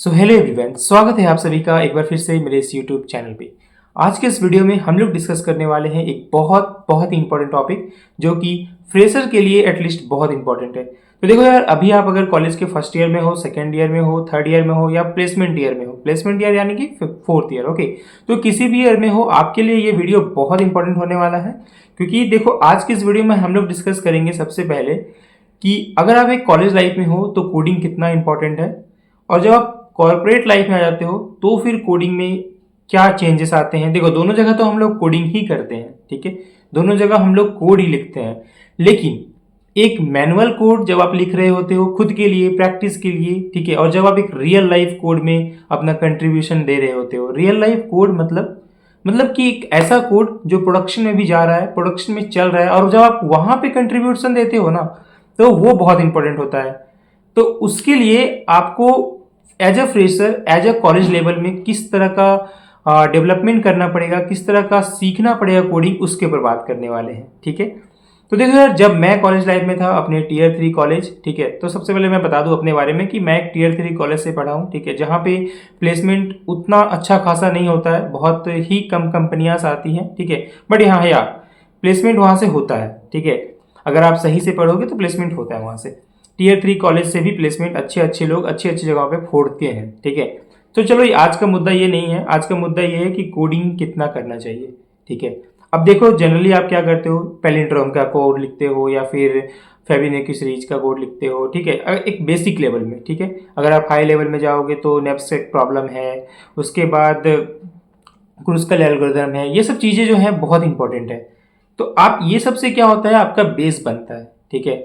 So hello everyone, स्वागत है आप सभी का एक बार फिर से मेरे इस यूट्यूब चैनल पे। आज के इस वीडियो में हम लोग डिस्कस करने वाले हैं एक बहुत बहुत ही इंपॉर्टेंट टॉपिक जो कि फ्रेशर के लिए एटलीस्ट बहुत इंपॉर्टेंट है। तो देखो यार, अभी आप अगर कॉलेज के फर्स्ट ईयर में हो, सेकेंड ईयर में हो, थर्ड ईयर में हो या प्लेसमेंट ईयर में हो, प्लेसमेंट ईयर यानी कि फोर्थ ईयर, ओके, तो किसी भी ईयर में हो, आपके लिए ये वीडियो बहुत इंपॉर्टेंट होने वाला है। क्योंकि देखो, आज की इस वीडियो में हम लोग डिस्कस करेंगे सबसे पहले कि अगर आप एक कॉलेज लाइफ में हो तो कोडिंग कितना इंपॉर्टेंट है, और जब आप कॉर्पोरेट लाइफ में आ जाते हो तो फिर कोडिंग में क्या चेंजेस आते हैं। देखो, दोनों जगह तो हम लोग कोडिंग ही करते हैं, ठीक है, दोनों जगह हम लोग कोड ही लिखते हैं। लेकिन एक मैनुअल कोड जब आप लिख रहे होते हो खुद के लिए, प्रैक्टिस के लिए, ठीक है, और जब आप एक रियल लाइफ कोड में अपना कंट्रीब्यूशन दे रहे होते हो। रियल लाइफ कोड मतलब कि एक ऐसा कोड जो प्रोडक्शन में भी जा रहा है, प्रोडक्शन में चल रहा है, और जब आप वहां पे कंट्रीब्यूशन देते हो ना, तो वो बहुत इंपॉर्टेंट होता है। तो उसके लिए आपको as a fresher, as a college level में किस तरह का डेवलपमेंट करना पड़ेगा, किस तरह का सीखना पड़ेगा कोडिंग, उसके ऊपर बात करने वाले हैं, ठीक है। तो देखो यार, जब मैं कॉलेज लाइफ में था अपने टीयर 3 कॉलेज, ठीक है, तो सबसे पहले मैं बता दूं अपने बारे में कि मैं एक टीयर 3 कॉलेज से पढ़ा हूं, ठीक है, जहां पे प्लेसमेंट उतना अच्छा खासा नहीं होता है, बहुत ही कम कंपनियां आती हैं, ठीक है, बट यहाँ है यार, प्लेसमेंट वहां से होता है, ठीक है। अगर आप सही से पढ़ोगे तो प्लेसमेंट होता है वहां से। टीयर 3 कॉलेज से भी प्लेसमेंट अच्छे अच्छे लोग अच्छी अच्छी जगहों पे फोड़ते हैं, ठीक है। तो चलो, आज का मुद्दा ये नहीं है, आज का मुद्दा ये है कि कोडिंग कितना करना चाहिए, ठीक है। अब देखो, जनरली आप क्या करते हो, पैलिंड्रोम का कोड लिखते हो या फिर फेबिनेकी सीरीज का कोड लिखते हो, ठीक है, एक बेसिक लेवल में, ठीक है। अगर आप हाई लेवल में जाओगे तो नैपसेक प्रॉब्लम है, उसके बाद क्रूस्कल एल्गोरिथम है, ये सब चीज़ें जो हैं बहुत इंपॉर्टेंट है। तो आप ये सबसे क्या होता है, आपका बेस बनता है, ठीक है।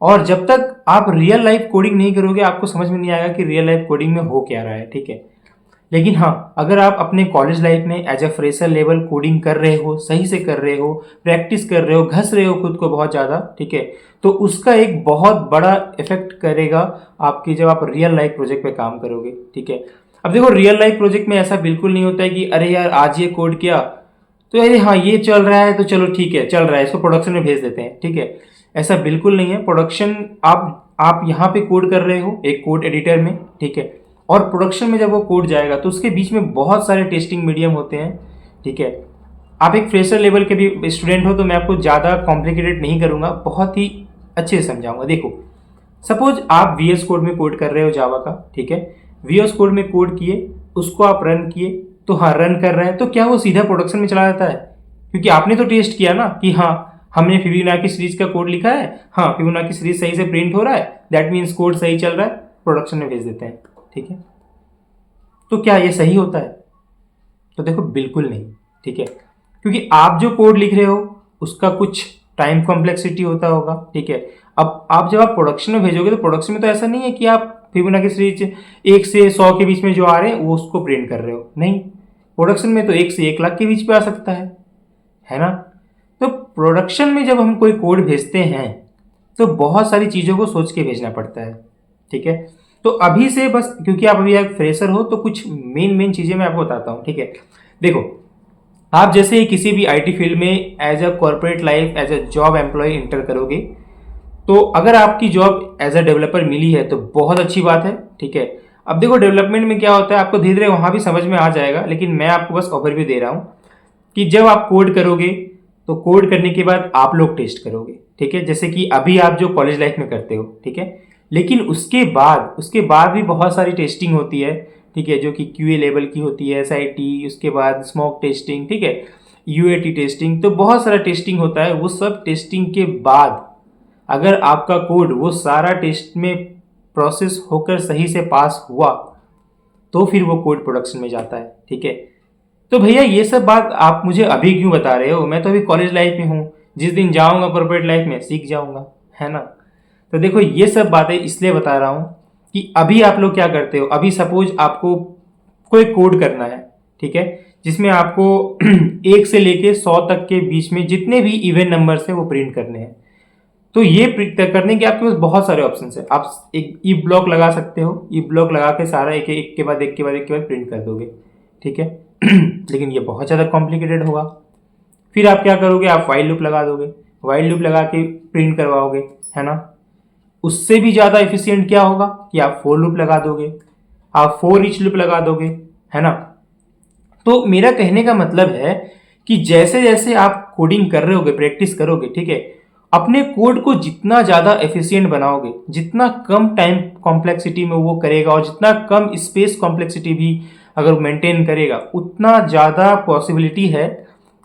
और जब तक आप रियल लाइफ कोडिंग नहीं करोगे आपको समझ में नहीं आएगा कि रियल लाइफ कोडिंग में हो क्या रहा है, ठीक है। लेकिन हाँ, अगर आप अपने कॉलेज लाइफ में as a fresher level coding कर रहे हो, सही से कर रहे हो, प्रैक्टिस कर रहे हो, घस रहे हो खुद को बहुत ज़्यादा, ठीक है, तो उसका एक बहुत बड़ा इफेक्ट करेगा आपकी जब आप रियल लाइफ प्रोजेक्ट पे काम करोगे, ठीक है। अब देखो, रियल लाइफ प्रोजेक्ट में ऐसा बिल्कुल नहीं होता है कि अरे यार आज ये कोड किया तो अरे हाँ ये चल रहा है तो चलो ठीक है, चल रहा है, इसको प्रोडक्शन में भेज देते हैं, ठीक है। ऐसा बिल्कुल नहीं है। प्रोडक्शन आप यहाँ पे कोड कर रहे हो एक कोड एडिटर में, ठीक है, और प्रोडक्शन में जब वो कोड जाएगा तो उसके बीच में बहुत सारे टेस्टिंग मीडियम होते हैं, ठीक है। आप एक फ्रेशर लेवल के भी स्टूडेंट हो तो मैं आपको ज़्यादा कॉम्प्लिकेटेड नहीं करूँगा, बहुत ही अच्छे से समझाऊंगा। देखो, सपोज आप वी एस कोड में कोड कर रहे हो जावा का, ठीक है, वी एस कोड में कोड किए, उसको आप रन किए, तो हाँ रन कर रहे हैं, तो क्या वो सीधा प्रोडक्शन में चला जाता है? क्योंकि आपने तो टेस्ट किया ना कि हाँ हमने फिबोनाची सीरीज का कोड लिखा है, हाँ फिबोनाची सीरीज सही से प्रिंट हो रहा है, दैट मीन्स कोड सही चल रहा है, प्रोडक्शन में भेज देते हैं, ठीक है। तो क्या ये सही होता है? तो देखो, बिल्कुल नहीं, ठीक है, क्योंकि आप जो कोड लिख रहे हो उसका कुछ टाइम कॉम्प्लेक्सिटी होता होगा, ठीक है। अब आप जब आप प्रोडक्शन में भेजोगे तो प्रोडक्शन में तो ऐसा नहीं है कि आप फिबोनाची सीरीज 1 से 100 के बीच में जो आ रहे हैं वो उसको प्रिंट कर रहे हो, नहीं, प्रोडक्शन में तो 1 से 1 लाख के बीच पे आ सकता है ना। तो प्रोडक्शन में जब हम कोई कोड भेजते हैं तो बहुत सारी चीज़ों को सोच के भेजना पड़ता है, ठीक है। तो अभी से बस, क्योंकि आप अभी एक फ्रेशर हो तो कुछ मेन चीज़ें मैं आपको बताता हूँ, ठीक है। देखो, आप जैसे किसी भी आईटी फील्ड में as a corporate life, as a job employ enter करोगे, तो अगर आपकी जॉब एज अ डेवलपर मिली है तो बहुत अच्छी बात है, ठीक है। अब देखो, डेवलपमेंट में क्या होता है आपको धीरे धीरे वहाँ भी समझ में आ जाएगा, लेकिन मैं आपको बस ओवरव्यू दे रहा हूँ कि जब आप कोड करोगे तो कोड करने के बाद आप लोग टेस्ट करोगे, ठीक है, जैसे कि अभी आप जो कॉलेज लाइफ में करते हो, ठीक है। लेकिन उसके बाद भी बहुत सारी टेस्टिंग होती है, ठीक है, जो कि क्यूए लेवल की होती है, एसआईटी, उसके बाद स्मोक टेस्टिंग, ठीक है, यूएटी टेस्टिंग, तो बहुत सारा टेस्टिंग होता है। वो सब टेस्टिंग के बाद अगर आपका कोड वो सारा टेस्ट में प्रोसेस होकर सही से पास हुआ तो फिर वो कोड प्रोडक्शन में जाता है, ठीक है। तो भैया, ये सब बात आप मुझे अभी क्यों बता रहे हो? मैं तो अभी कॉलेज लाइफ में हूँ, जिस दिन जाऊँगा कॉर्पोरेट लाइफ में सीख जाऊँगा, है ना। तो देखो, ये सब बातें इसलिए बता रहा हूँ कि अभी आप लोग क्या करते हो। अभी सपोज आपको कोई कोड करना है, ठीक है, जिसमें आपको 1 से लेके 100 तक के बीच में जितने भी इवन नंबर्स हैं वो प्रिंट करने हैं। तो ये करने के आपके पास बहुत सारे ऑप्शन है। आप एक ई ब्लॉक लगा सकते हो, ई ब्लॉक लगा के सारा एक के बाद एक के बाद एक के बाद प्रिंट कर दोगे, ठीक है। लेकिन ये बहुत ज़्यादा कॉम्प्लिकेटेड होगा। फिर आप क्या करोगे, आप वाइल लूप लगा दोगे, वाइल लूप लगा के प्रिंट करवाओगे, है ना। उससे भी ज़्यादा एफिशिएंट क्या होगा कि आप फॉर लूप लगा दोगे। आप फोर ईच लूप लगा दोगे, है ना। तो मेरा कहने का मतलब है कि जैसे जैसे आप कोडिंग कर रहे होगे, प्रैक्टिस करोगे, ठीक है, अपने कोड को जितना ज़्यादा एफिशिएंट बनाओगे, जितना कम टाइम कॉम्प्लेक्सिटी में वो करेगा और जितना कम स्पेस कॉम्प्लेक्सिटी भी अगर मेंटेन करेगा, उतना ज़्यादा पॉसिबिलिटी है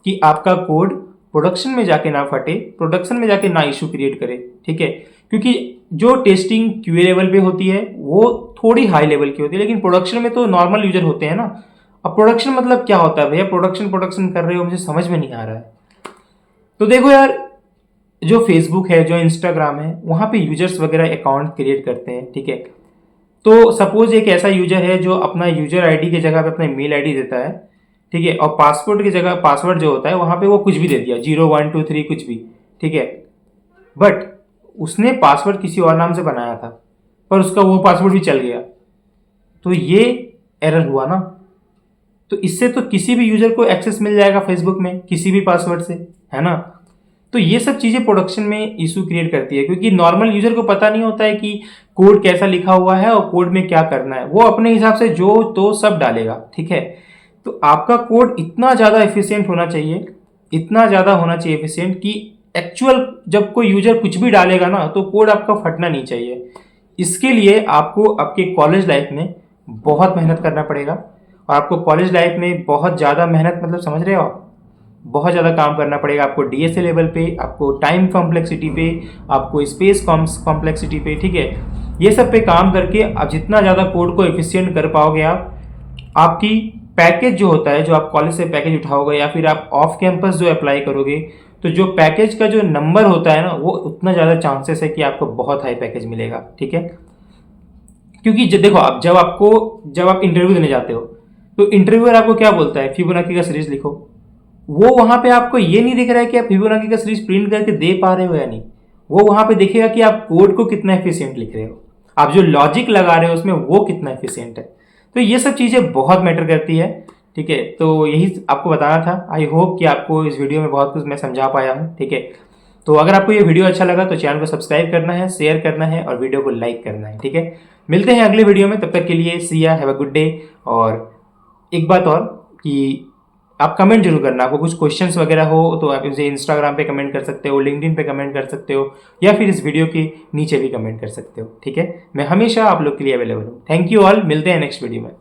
कि आपका कोड प्रोडक्शन में जाके ना फटे, प्रोडक्शन में जाके ना इशू क्रिएट करे, ठीक है। क्योंकि जो टेस्टिंग क्यूए लेवल पे होती है वो थोड़ी हाई लेवल की होती है, लेकिन प्रोडक्शन में तो नॉर्मल यूजर होते हैं ना। अब प्रोडक्शन मतलब क्या होता है भैया, प्रोडक्शन कर रहे हो, मुझे समझ में नहीं आ रहा है। तो देखो यार, जो फेसबुक है, जो इंस्टाग्राम है, वहाँ पे यूजर्स वगैरह अकाउंट क्रिएट करते हैं, ठीक है। तो सपोज एक ऐसा यूजर है जो अपना यूजर आईडी की जगह पे अपना मेल आईडी देता है, ठीक है, और पासवर्ड की जगह पासवर्ड जो होता है वहाँ पे वो कुछ भी दे दिया, 0123 कुछ भी, ठीक है। बट उसने पासवर्ड किसी और नाम से बनाया था, पर उसका वो पासवर्ड भी चल गया, तो ये एरर हुआ ना। तो इससे तो किसी भी यूजर को एक्सेस मिल जाएगा फेसबुक में किसी भी पासवर्ड से, है ना। तो ये सब चीजें प्रोडक्शन में इशू क्रिएट करती है, क्योंकि नॉर्मल यूजर को पता नहीं होता है कि कोड कैसा लिखा हुआ है और कोड में क्या करना है, वो अपने हिसाब से जो तो सब डालेगा, ठीक है। तो आपका कोड इतना ज्यादा एफिशिएंट होना चाहिए, इतना ज्यादा होना चाहिए एफिशिएंट कि एक्चुअल जब कोई यूजर कुछ भी डालेगा ना तो कोड आपका फटना नहीं चाहिए। इसके लिए आपको आपके कॉलेज लाइफ में बहुत मेहनत करना पड़ेगा, और आपको कॉलेज लाइफ में बहुत ज़्यादा मेहनत मतलब समझ रहे हो आप, बहुत ज़्यादा काम करना पड़ेगा आपको डीएसए लेवल पे, आपको टाइम कॉम्प्लेक्सिटी पे, आपको स्पेस कॉम्प्लेक्सिटी पे, ठीक है। ये सब पे काम करके आप जितना ज़्यादा कोड को एफिशिएंट कर पाओगे, आप आपकी पैकेज जो होता है, जो आप कॉलेज से पैकेज उठाओगे या फिर आप ऑफ कैंपस जो अप्लाई करोगे, तो जो पैकेज का जो नंबर होता है ना, वो उतना ज़्यादा चांसेस है कि आपको बहुत हाई पैकेज मिलेगा, ठीक है। क्योंकि देखो, आप जब आप इंटरव्यू देने जाते हो तो इंटरव्यूअर आपको क्या बोलता है, फिबोनाची का सीरीज लिखो। वो वहां पे आपको ये नहीं दिख रहा है कि आप फिबोनाची का सीरीज प्रिंट करके दे पा रहे हो या नहीं, वो वहां पे देखेगा कि आप कोड को कितना एफिशिएंट लिख रहे हो, आप जो लॉजिक लगा रहे हो उसमें वो कितना एफिशिएंट है। तो ये सब चीजें बहुत मैटर करती है, ठीक है। तो यही आपको बताना था। आई होप कि आपको इस वीडियो में बहुत कुछ मैं समझा पाया हूँ, ठीक है। तो अगर आपको ये वीडियो अच्छा लगा तो चैनल को सब्सक्राइब करना है, शेयर करना है और वीडियो को लाइक करना है, ठीक है। मिलते हैं अगले वीडियो में, तब तक के लिए सी या, हैव अ गुड डे। और एक बात और कि आप कमेंट जरूर करना, आपको कुछ क्वेश्चंस वगैरह हो तो आप मुझे इंस्टाग्राम पे कमेंट कर सकते हो, लिंक्डइन पे कमेंट कर सकते हो, या फिर इस वीडियो के नीचे भी कमेंट कर सकते हो, ठीक है। मैं हमेशा आप लोग के लिए अवेलेबल हूँ। थैंक यू ऑल, मिलते हैं नेक्स्ट वीडियो में।